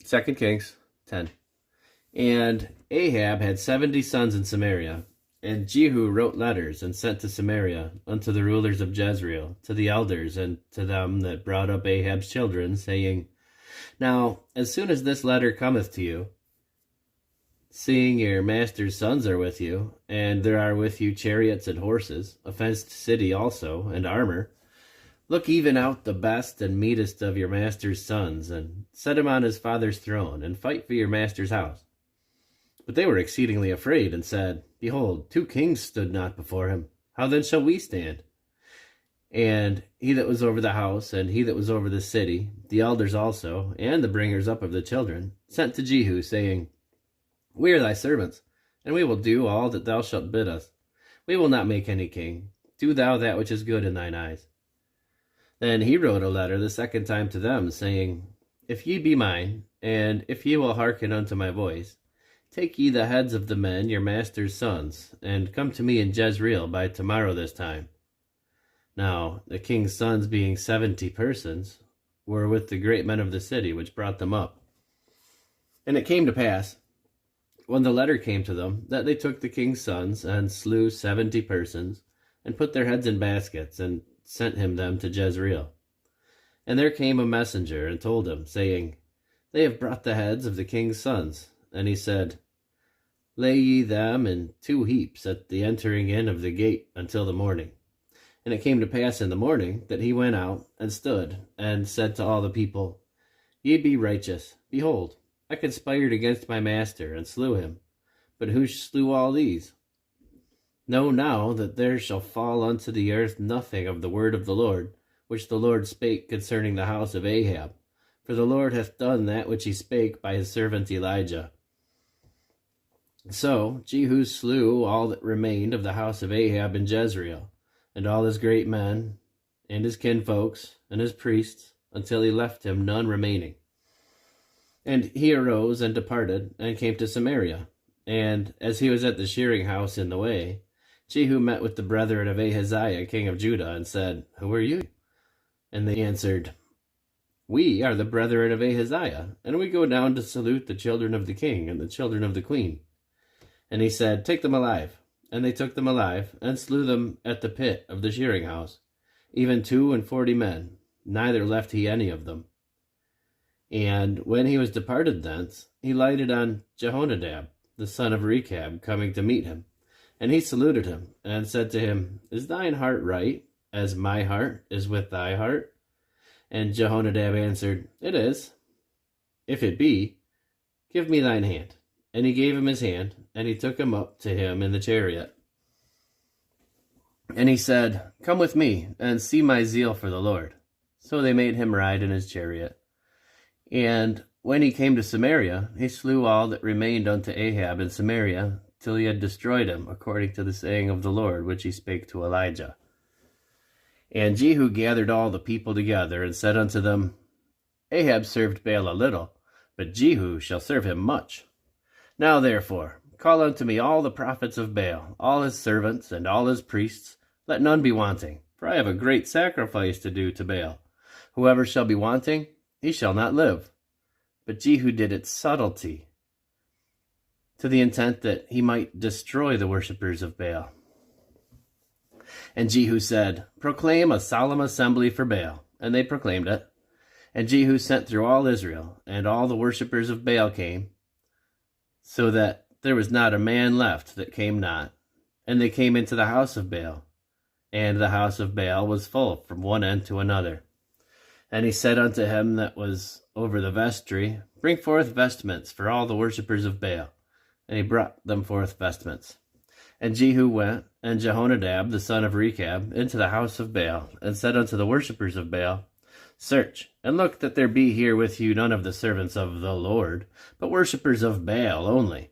2 Kings 10. And Ahab had 70 sons in Samaria, and Jehu wrote letters and sent to Samaria unto the rulers of Jezreel, to the elders, and to them that brought up Ahab's children, saying, Now, as soon as this letter cometh to you, seeing your master's sons are with you, and there are with you chariots and horses, a fenced city also, and armor, look even out the best and meetest of your master's sons, and set him on his father's throne, and fight for your master's house. But they were exceedingly afraid, and said, Behold, 2 kings stood not before him. How then shall we stand? And he that was over the house, and he that was over the city, the elders also, and the bringers up of the children, sent to Jehu, saying, We are thy servants, and we will do all that thou shalt bid us. We will not make any king. Do thou that which is good in thine eyes. Then he wrote a letter the second time to them, saying, If ye be mine, and if ye will hearken unto my voice, take ye the heads of the men, your master's sons, and come to me in Jezreel by tomorrow this time. Now the king's sons, being 70 persons, were with the great men of the city, which brought them up. And it came to pass, when the letter came to them, that they took the king's sons, and slew 70 persons, and put their heads in baskets, and sent him them to Jezreel. And there came a messenger, and told him, saying, They have brought the heads of the king's sons. And he said, Lay ye them in 2 heaps at the entering in of the gate until the morning. And it came to pass in the morning that he went out and stood, and said to all the people, Ye be righteous. Behold, I conspired against my master, and slew him. But who slew all these? Know now that there shall fall unto the earth nothing of the word of the Lord, which the Lord spake concerning the house of Ahab. For the Lord hath done that which he spake by his servant Elijah. So Jehu slew all that remained of the house of Ahab in Jezreel, and all his great men, and his kinfolks, and his priests, until he left him none remaining. And he arose and departed, and came to Samaria. And as he was at the shearing house in the way, Jehu met with the brethren of Ahaziah king of Judah, and said, Who are you? And they answered, We are the brethren of Ahaziah, and we go down to salute the children of the king and the children of the queen. And he said, Take them alive. And they took them alive, and slew them at the pit of the shearing house, even 42 men, neither left he any of them. And when he was departed thence, he lighted on Jehonadab, the son of Rechab, coming to meet him. And he saluted him, and said to him, Is thine heart right, as my heart is with thy heart? And Jehonadab answered, It is. If it be, give me thine hand. And he gave him his hand, and he took him up to him in the chariot. And he said, Come with me, and see my zeal for the Lord. So they made him ride in his chariot. And when he came to Samaria, he slew all that remained unto Ahab in Samaria, till he had destroyed him, according to the saying of the Lord, which he spake to Elijah. And Jehu gathered all the people together, and said unto them, Ahab served Baal a little, but Jehu shall serve him much. Now therefore, call unto me all the prophets of Baal, all his servants, and all his priests. Let none be wanting, for I have a great sacrifice to do to Baal. Whoever shall be wanting, he shall not live. But Jehu did it subtlety, to the intent that he might destroy the worshippers of Baal. And Jehu said, Proclaim a solemn assembly for Baal. And they proclaimed it. And Jehu sent through all Israel, and all the worshippers of Baal came, so that there was not a man left that came not. And they came into the house of Baal, and the house of Baal was full from one end to another. And he said unto him that was over the vestry, Bring forth vestments for all the worshippers of Baal. And he brought them forth vestments. And Jehu went, and Jehonadab the son of Rechab, into the house of Baal, and said unto the worshippers of Baal, Search, and look that there be here with you none of the servants of the Lord, but worshippers of Baal only.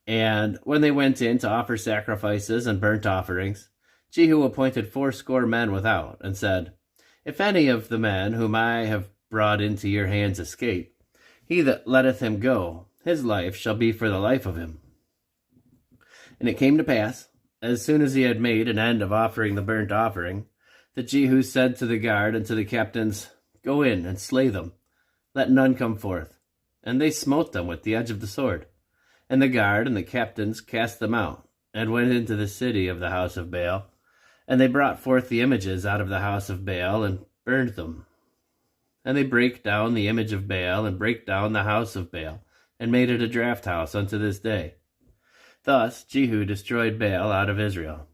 And when they went in to offer sacrifices and burnt offerings, Jehu appointed 80 men without, and said, If any of the men whom I have brought into your hands escape, he that letteth him go, his life shall be for the life of him. And it came to pass, as soon as he had made an end of offering the burnt offering, that Jehu said to the guard and to the captains, Go in and slay them. Let none come forth. and they smote them with the edge of the sword. And the guard and the captains cast them out, and went into the city of the house of Baal. And they brought forth the images out of the house of Baal, and burned them. And they brake down the image of Baal, and brake down the house of Baal, and made it a draught house unto this day. Thus Jehu destroyed Baal out of Israel.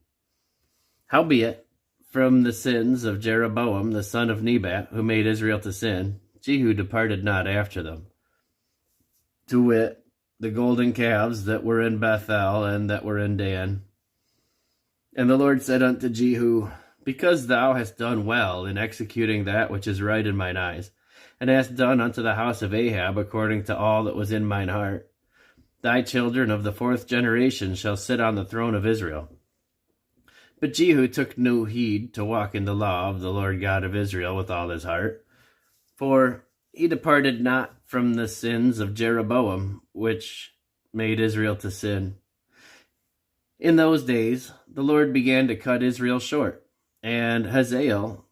Howbeit, from the sins of Jeroboam the son of Nebat, who made Israel to sin, Jehu departed not after them. To wit, the golden calves that were in Bethel and that were in Dan. And the Lord said unto Jehu, Because thou hast done well in executing that which is right in mine eyes, and hast done unto the house of Ahab according to all that was in mine heart, thy children of the 4th generation shall sit on the throne of Israel. But Jehu took no heed to walk in the law of the Lord God of Israel with all his heart, for he departed not from the sins of Jeroboam, which made Israel to sin. In those days the Lord began to cut Israel short, and Hazael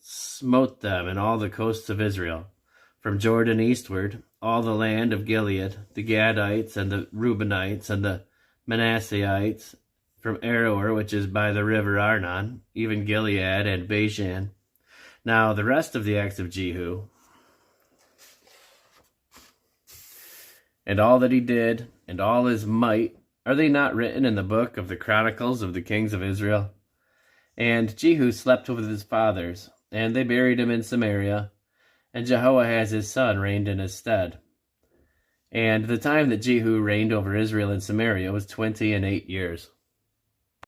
smote them in all the coasts of Israel, from Jordan eastward, all the land of Gilead, the Gadites and the Reubenites and the Manasseites, from Aroer, which is by the river Arnon, even Gilead and Bashan. Now the rest of the acts of Jehu, and all that he did, and all his might, are they not written in the book of the Chronicles of the kings of Israel? And Jehu slept with his fathers, and they buried him in Samaria, and Jehoahaz his son reigned in his stead. And the time that Jehu reigned over Israel in Samaria was 28 years.